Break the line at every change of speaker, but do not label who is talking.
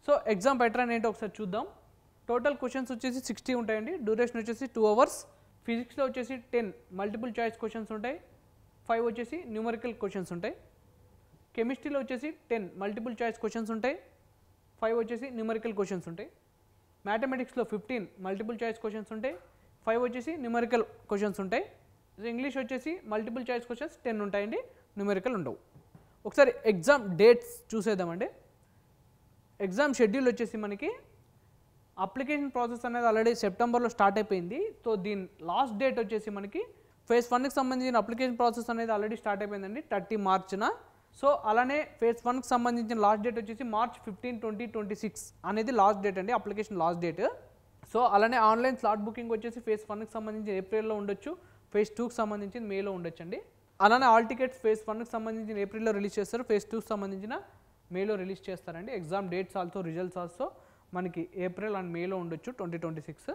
So exam pattern ఏంటో ఒకసారి చూద్దాం. టోటల్ క్వశ్చన్స్ వచ్చేసి 60 ఉంటాయండి. డ్యూరేషన్ వచ్చేసి 2 hours. ఫిజిక్స్లో వచ్చేసి 10 మల్టిపుల్ చాయిస్ క్వశ్చన్స్ ఉంటాయి, 5 వచ్చేసి న్యూమరికల్ క్వశ్చన్స్ ఉంటాయి. కెమిస్ట్రీలో వచ్చేసి 10 మల్టిపుల్ చాయిస్ క్వశ్చన్స్ ఉంటాయి, 5 వచ్చేసి న్యూమరికల్ క్వశ్చన్స్ ఉంటాయి. మ్యాథమెటిక్స్లో 15 మల్టిపుల్ చాయిస్ క్వశ్చన్స్ ఉంటాయి, 5 వచ్చేసి న్యూమరికల్ క్వశ్చన్స్ ఉంటాయి. ఇంగ్లీష్ వచ్చేసి మల్టిపుల్ చాయిస్ క్వశ్చన్స్ 10 ఉంటాయండి, న్యూమరికల్ ఉండవు. ఒకసారి ఎగ్జామ్ డేట్స్ చూసేద్దామండి. ఎగ్జామ్ షెడ్యూల్ వచ్చేసి మనకి అప్లికేషన్ ప్రాసెస్ అనేది ఆల్రెడీ సెప్టెంబర్లో స్టార్ట్ అయిపోయింది. సో దీని లాస్ట్ డేట్ వచ్చేసి మనకి ఫేజ్ 1కి సంబంధించిన అప్లికేషన్ ప్రాసెస్ అనేది ఆల్రెడీ స్టార్ట్ అయిపోయిందండి 30 మార్చ్న. సో అలానే ఫేజ్ 1కి సంబంధించిన లాస్ట్ డేట్ వచ్చేసి March 15, 2026 అనేది లాస్ట్ డేట్ అండి, అప్లికేషన్ లాస్ట్ డేట్. సో అలానే ఆన్లైన్ స్లాట్ బుకింగ్ వచ్చేసి ఫేజ్ 1కి సంబంధించి ఏప్రిల్లో ఉండొచ్చు, ఫేజ్ 2కి సంబంధించి మేలో ఉండొచ్చు అండి. అలానే ఆల్ టికెట్స్ ఫేజ్ 1కి సంబంధించిన ఏప్రిల్లో రిలీజ్ చేస్తారు, ఫేజ్ 2కి సంబంధించిన మేలో రిలీజ్ చేస్తారండి. Exam dates also results also మనకి ఏప్రిల్ అండ్ మేలో ఉండొచ్చు 2026.